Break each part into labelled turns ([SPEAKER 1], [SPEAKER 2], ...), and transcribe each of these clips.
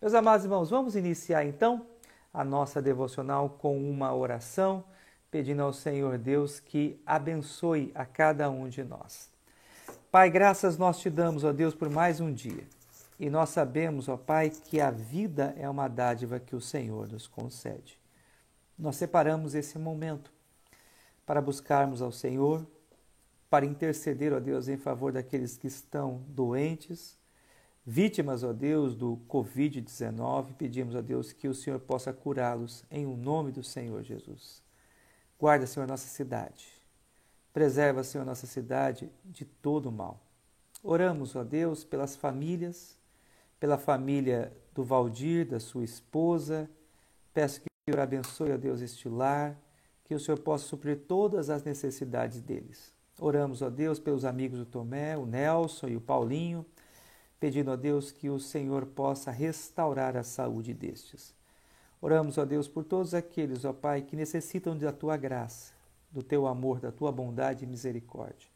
[SPEAKER 1] Meus amados irmãos, vamos iniciar então a nossa devocional com uma oração, pedindo ao Senhor Deus que abençoe a cada um de nós. Pai, graças nós te damos, ó Deus, por mais um dia. E nós sabemos, ó Pai, que a vida é uma dádiva que o Senhor nos concede. Nós separamos esse momento para buscarmos ao Senhor, para interceder, ó Deus, em favor daqueles que estão doentes, vítimas, ó Deus, do Covid-19. Pedimos, ó Deus, que o Senhor possa curá-los em o nome do Senhor Jesus. Guarda, Senhor, nossa cidade. Preserva, Senhor, nossa cidade de todo o mal. Oramos, ó Deus, pelas famílias, pela família do Valdir, da sua esposa. Peço que o Senhor abençoe, ó Deus, este lar, que o Senhor possa suprir todas as necessidades deles. Oramos, ó Deus, pelos amigos do Tomé, o Nelson e o Paulinho, pedindo a Deus que o Senhor possa restaurar a saúde destes. Oramos, ó Deus, por todos aqueles, ó Pai, que necessitam da Tua graça, do Teu amor, da Tua bondade e misericórdia.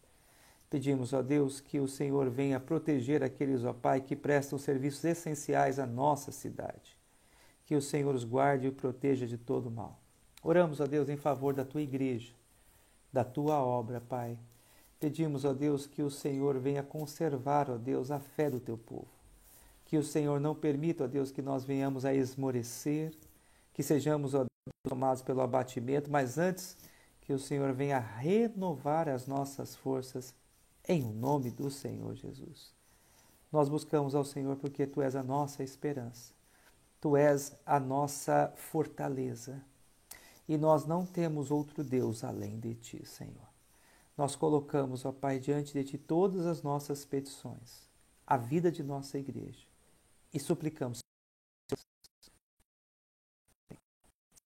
[SPEAKER 1] Pedimos, ó Deus, que o Senhor venha proteger aqueles, ó Pai, que prestam serviços essenciais à nossa cidade. Que o Senhor os guarde e o proteja de todo mal. Oramos, ó Deus, em favor da Tua igreja, da Tua obra, Pai. Pedimos, ó Deus, que o Senhor venha conservar, ó Deus, a fé do Teu povo. Que o Senhor não permita, ó Deus, que nós venhamos a esmorecer, que sejamos, ó Deus, tomados pelo abatimento, mas antes que o Senhor venha renovar as nossas forças em nome do Senhor Jesus. Nós buscamos ao Senhor porque Tu és a nossa esperança. Tu és a nossa fortaleza. E nós não temos outro Deus além de Ti, Senhor. Nós colocamos, ó Pai, diante de Ti todas as nossas petições, a vida de nossa igreja, e suplicamos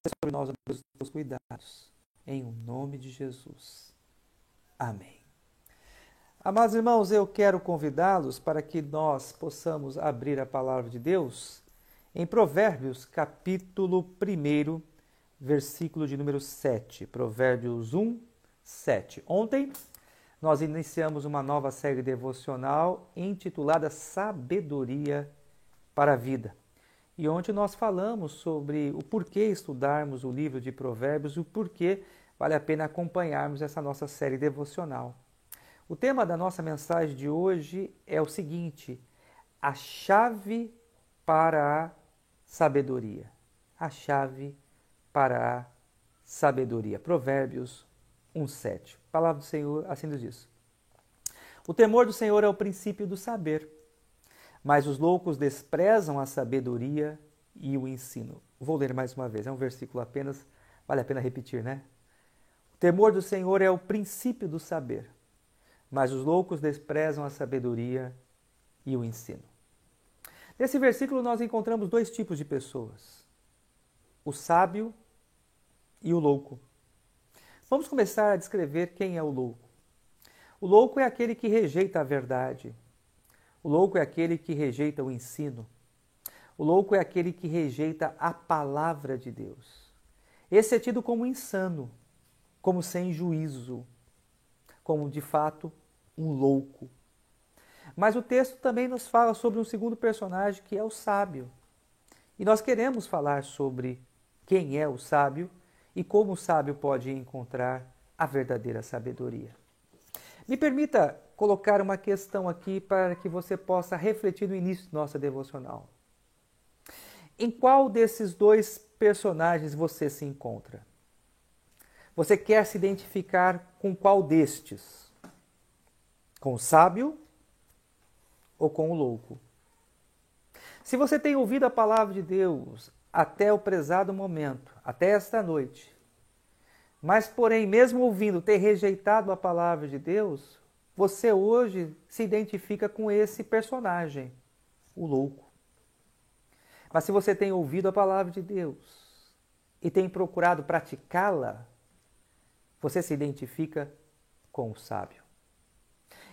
[SPEAKER 1] sobre nós, ó Deus, os cuidados, em o nome de Jesus. Amém. Amados irmãos, eu quero convidá-los para que nós possamos abrir a palavra de Deus em Provérbios, capítulo 1, versículo de número 7. Provérbios 1, 7. Ontem nós iniciamos uma nova série devocional intitulada Sabedoria para a Vida. E ontem nós falamos sobre o porquê estudarmos o livro de Provérbios e o porquê vale a pena acompanharmos essa nossa série devocional. O tema da nossa mensagem de hoje é o seguinte: a chave para a sabedoria. A chave para a sabedoria. Provérbios 1:7. A palavra do Senhor assim nos diz: o temor do Senhor é o princípio do saber, mas os loucos desprezam a sabedoria e o ensino. Vou ler mais uma vez, é um versículo apenas, vale a pena repetir, né? O temor do Senhor é o princípio do saber, mas os loucos desprezam a sabedoria e o ensino. Nesse versículo nós encontramos dois tipos de pessoas: o sábio e o louco. Vamos começar a descrever quem é o louco. O louco é aquele que rejeita a verdade. O louco é aquele que rejeita o ensino. O louco é aquele que rejeita a palavra de Deus. Esse é tido como insano, como sem juízo, como de fato um louco. Mas o texto também nos fala sobre um segundo personagem que é o sábio. E nós queremos falar sobre quem é o sábio e como o sábio pode encontrar a verdadeira sabedoria. Me permita colocar uma questão aqui para que você possa refletir no início de nossa devocional. Em qual desses dois personagens você se encontra? Você quer se identificar com qual destes? Com o sábio ou com o louco? Se você tem ouvido a palavra de Deus até o prezado momento, até esta noite, mas porém, mesmo ouvindo, ter rejeitado a palavra de Deus, você hoje se identifica com esse personagem, o louco. Mas se você tem ouvido a palavra de Deus e tem procurado praticá-la, você se identifica com o sábio.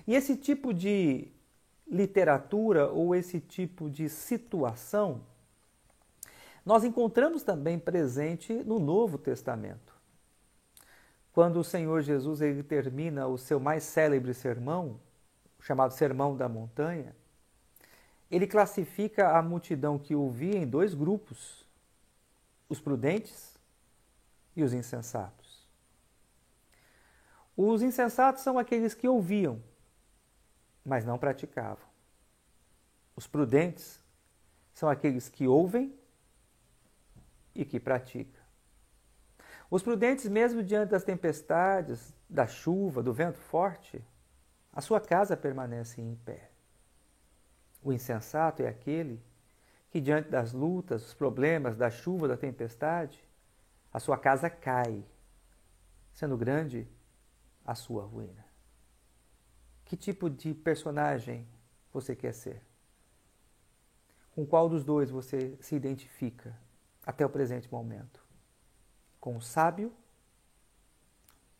[SPEAKER 1] E esse tipo de literatura ou esse tipo de situação, nós encontramos também presente no Novo Testamento. Quando o Senhor Jesus ele termina o seu mais célebre sermão, chamado Sermão da Montanha, ele classifica a multidão que ouvia em dois grupos: os prudentes e os insensatos. Os insensatos são aqueles que ouviam, mas não praticavam. Os prudentes são aqueles que ouvem e que praticam. Os prudentes, mesmo diante das tempestades, da chuva, do vento forte, a sua casa permanece em pé. O insensato é aquele que, diante das lutas, dos problemas, da chuva, da tempestade, a sua casa cai, sendo grande a sua ruína. Que tipo de personagem você quer ser? Com qual dos dois você se identifica até o presente momento? Com o sábio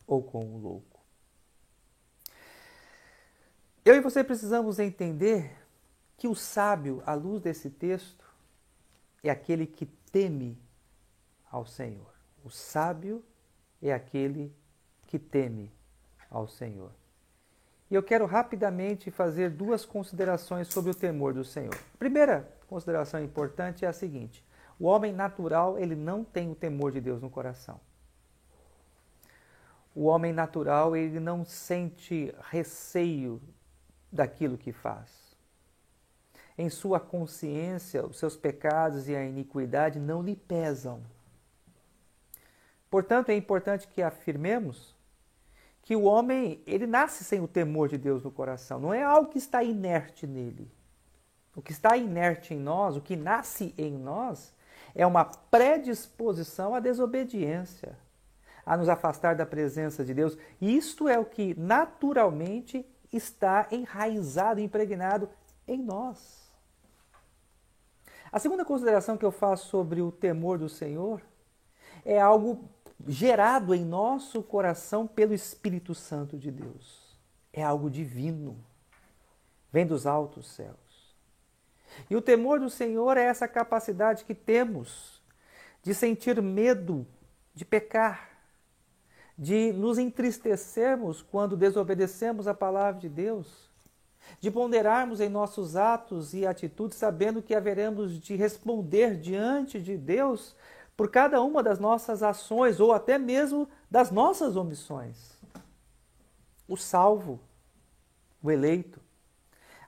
[SPEAKER 1] ou com o louco? Eu e você precisamos entender que o sábio, à luz desse texto, é aquele que teme ao Senhor. O sábio é aquele que teme ao Senhor. E eu quero rapidamente fazer duas considerações sobre o temor do Senhor. A primeira consideração importante é a seguinte: o homem natural, ele não tem o temor de Deus no coração. O homem natural, ele não sente receio daquilo que faz. Em sua consciência, os seus pecados e a iniquidade não lhe pesam. Portanto, é importante que afirmemos que o homem, ele nasce sem o temor de Deus no coração. Não é algo que está inerte nele. O que está inerte em nós, o que nasce em nós, é uma predisposição à desobediência, a nos afastar da presença de Deus. E isto é o que naturalmente está enraizado, impregnado em nós. A segunda consideração que eu faço sobre o temor do Senhor é algo gerado em nosso coração pelo Espírito Santo de Deus. É algo divino, vem dos altos céus. E o temor do Senhor é essa capacidade que temos de sentir medo de pecar, de nos entristecermos quando desobedecemos a palavra de Deus, de ponderarmos em nossos atos e atitudes sabendo que haveremos de responder diante de Deus por cada uma das nossas ações ou até mesmo das nossas omissões. O salvo, o eleito,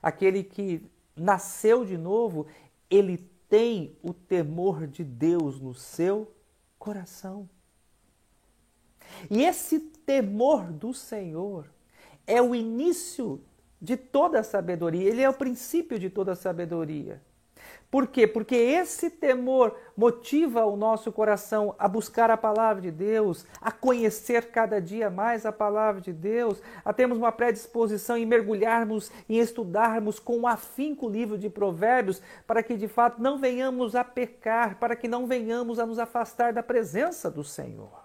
[SPEAKER 1] aquele que nasceu de novo, ele tem o temor de Deus no seu coração. E esse temor do Senhor é o início de toda a sabedoria, ele é o princípio de toda a sabedoria. Por quê? Porque esse temor motiva o nosso coração a buscar a palavra de Deus, a conhecer cada dia mais a palavra de Deus, a termos uma predisposição em mergulharmos, em estudarmos com afinco o livro de Provérbios, para que de fato não venhamos a pecar, para que não venhamos a nos afastar da presença do Senhor.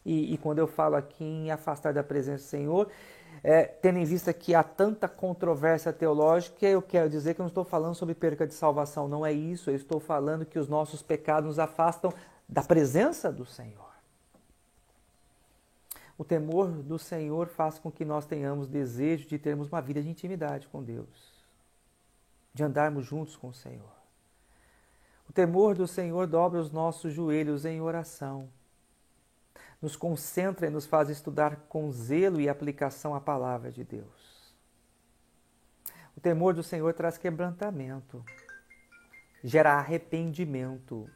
[SPEAKER 1] E quando eu falo aqui em afastar da presença do Senhor, tendo em vista que há tanta controvérsia teológica, eu quero dizer que eu não estou falando sobre perca de salvação, não é isso. Eu estou falando que os nossos pecados nos afastam da presença do Senhor. O temor do Senhor faz com que nós tenhamos desejo de termos uma vida de intimidade com Deus, de andarmos juntos com o Senhor. O temor do Senhor dobra os nossos joelhos em oração, nos concentra e nos faz estudar com zelo e aplicação a palavra de Deus. O temor do Senhor traz quebrantamento, gera arrependimento.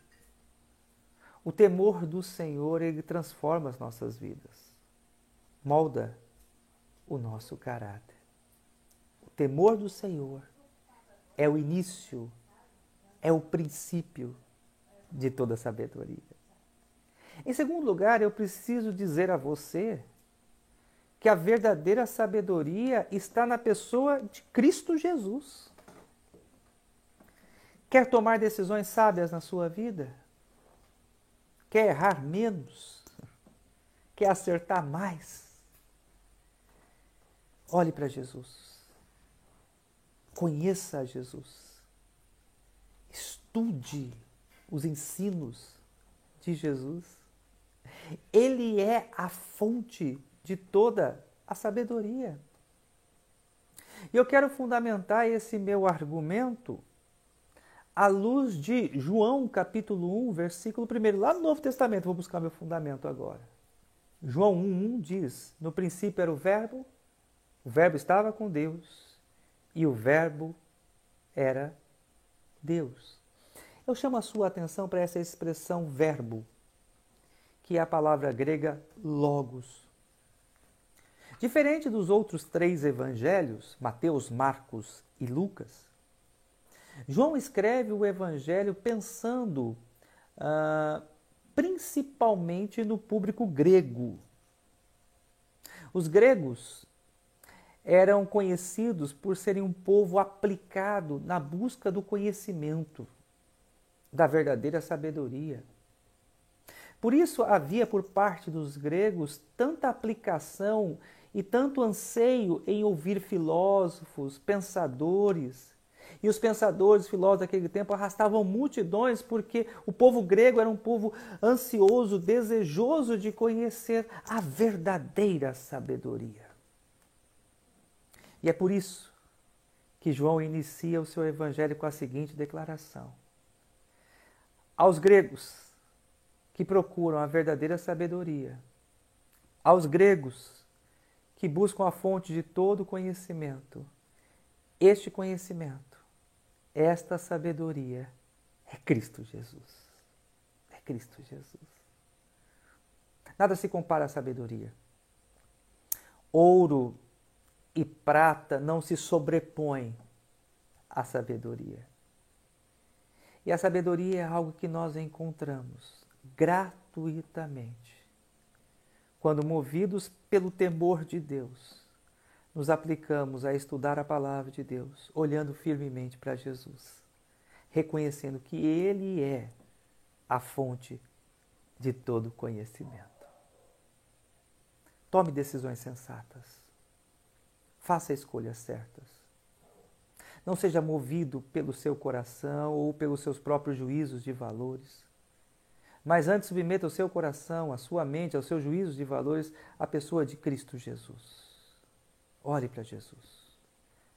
[SPEAKER 1] O temor do Senhor, ele transforma as nossas vidas, molda o nosso caráter. O temor do Senhor é o início, é o princípio de toda sabedoria. Em segundo lugar, eu preciso dizer a você que a verdadeira sabedoria está na pessoa de Cristo Jesus. Quer tomar decisões sábias na sua vida? Quer errar menos? Quer acertar mais? Olhe para Jesus. Conheça Jesus. Estude os ensinos de Jesus. Ele é a fonte de toda a sabedoria. E eu quero fundamentar esse meu argumento à luz de João capítulo 1, versículo 1. Lá no Novo Testamento, vou buscar meu fundamento agora. João 1,1 diz: no princípio era o Verbo estava com Deus, e o Verbo era Deus. Eu chamo a sua atenção para essa expressão verbo, que é a palavra grega logos. Diferente dos outros 3 evangelhos, Mateus, Marcos e Lucas, João escreve o evangelho pensando principalmente no público grego. Os gregos eram conhecidos por serem um povo aplicado na busca do conhecimento, da verdadeira sabedoria. Por isso havia por parte dos gregos tanta aplicação e tanto anseio em ouvir filósofos, pensadores. E os pensadores, filósofos daquele tempo arrastavam multidões porque o povo grego era um povo ansioso, desejoso de conhecer a verdadeira sabedoria. E é por isso que João inicia o seu evangelho com a seguinte declaração: aos gregos que procuram a verdadeira sabedoria, aos gregos que buscam a fonte de todo conhecimento, este conhecimento, esta sabedoria é Cristo Jesus. É Cristo Jesus. Nada se compara à sabedoria. Ouro e prata não se sobrepõem à sabedoria. E a sabedoria é algo que nós encontramos gratuitamente, quando movidos pelo temor de Deus, nos aplicamos a estudar a palavra de Deus, olhando firmemente para Jesus, reconhecendo que Ele é a fonte de todo conhecimento. Tome decisões sensatas. Faça escolhas certas. Não seja movido pelo seu coração ou pelos seus próprios juízos de valores. Mas antes submeta o seu coração, a sua mente, aos seus juízos de valores, à pessoa de Cristo Jesus. Ore para Jesus.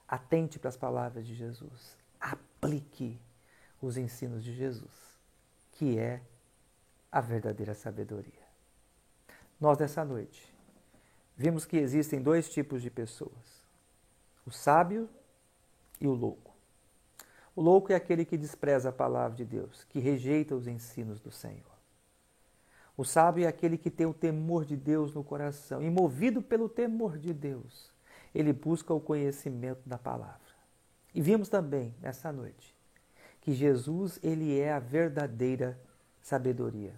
[SPEAKER 1] Atente para as palavras de Jesus. Aplique os ensinos de Jesus, que é a verdadeira sabedoria. Nós, nessa noite, vimos que existem 2 tipos de pessoas: o sábio e o louco. O louco é aquele que despreza a palavra de Deus, que rejeita os ensinos do Senhor. O sábio é aquele que tem o temor de Deus no coração, e movido pelo temor de Deus, ele busca o conhecimento da palavra. E vimos também, nessa noite, que Jesus, ele é a verdadeira sabedoria.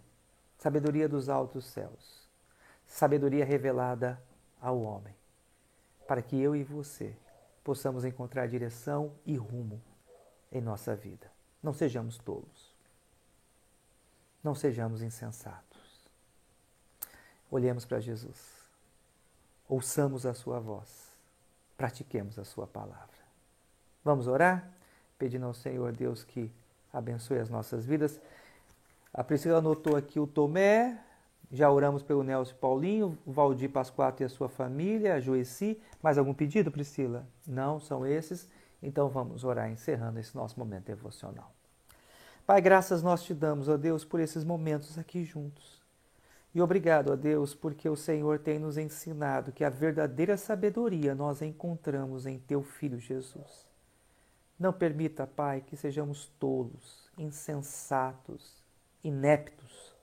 [SPEAKER 1] Sabedoria dos altos céus. Sabedoria revelada ao homem. Para que eu e você possamos encontrar direção e rumo em nossa vida. Não sejamos tolos. Não sejamos insensatos. Olhemos para Jesus. Ouçamos a sua voz. Pratiquemos a sua palavra. Vamos orar? Pedindo ao Senhor Deus que abençoe as nossas vidas. A Priscila anotou aqui o Tomé. Já oramos pelo Nelson Paulinho, o Valdir Pasquato e a sua família, a Joeci. Mais algum pedido, Priscila? Não, são esses. Então vamos orar, encerrando esse nosso momento devocional. Pai, graças nós te damos, ó Deus, por esses momentos aqui juntos. E obrigado, ó Deus, porque o Senhor tem nos ensinado que a verdadeira sabedoria nós encontramos em teu Filho Jesus. Não permita, Pai, que sejamos tolos, insensatos, ineptos,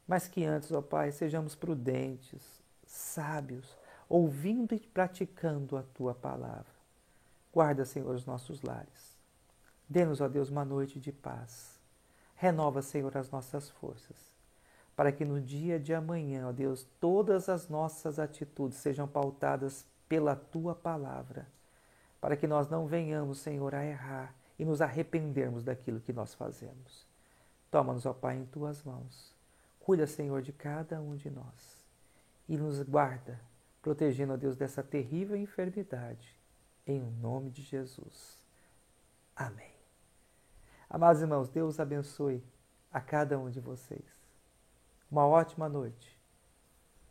[SPEAKER 1] mas que antes, ó Pai, sejamos prudentes, sábios, ouvindo e praticando a Tua palavra. Guarda, Senhor, os nossos lares. Dê-nos, ó Deus, uma noite de paz. Renova, Senhor, as nossas forças, para que no dia de amanhã, ó Deus, todas as nossas atitudes sejam pautadas pela Tua palavra, para que nós não venhamos, Senhor, a errar e nos arrependermos daquilo que nós fazemos. Toma-nos, ó Pai, em Tuas mãos. Cuida, Senhor, de cada um de nós e nos guarda, protegendo, ó Deus, dessa terrível enfermidade, em nome de Jesus. Amém. Amados irmãos, Deus abençoe a cada um de vocês. Uma ótima noite,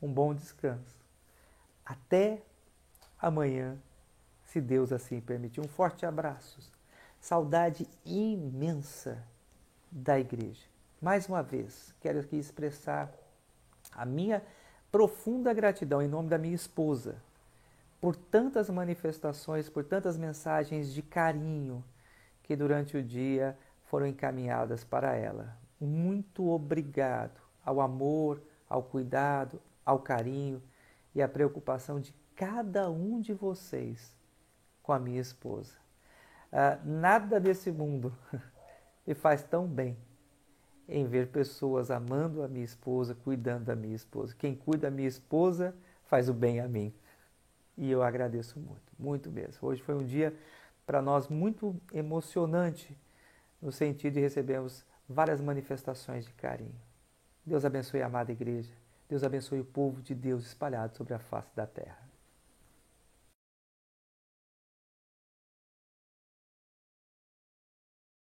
[SPEAKER 1] um bom descanso. Até amanhã, se se Deus assim permitir. Um forte abraço. Saudade imensa da igreja. Mais uma vez, quero aqui expressar a minha profunda gratidão em nome da minha esposa por tantas manifestações, por tantas mensagens de carinho que durante o dia foram encaminhadas para ela. Muito obrigado ao amor, ao cuidado, ao carinho e à preocupação de cada um de vocês com a minha esposa. Nada desse mundo me faz tão bem em ver pessoas amando a minha esposa, cuidando da minha esposa. Quem cuida da minha esposa faz o bem a mim. E eu agradeço muito, muito mesmo. Hoje foi um dia para nós muito emocionante, no sentido de recebermos várias manifestações de carinho. Deus abençoe a amada igreja. Deus abençoe o povo de Deus espalhado sobre a face da terra.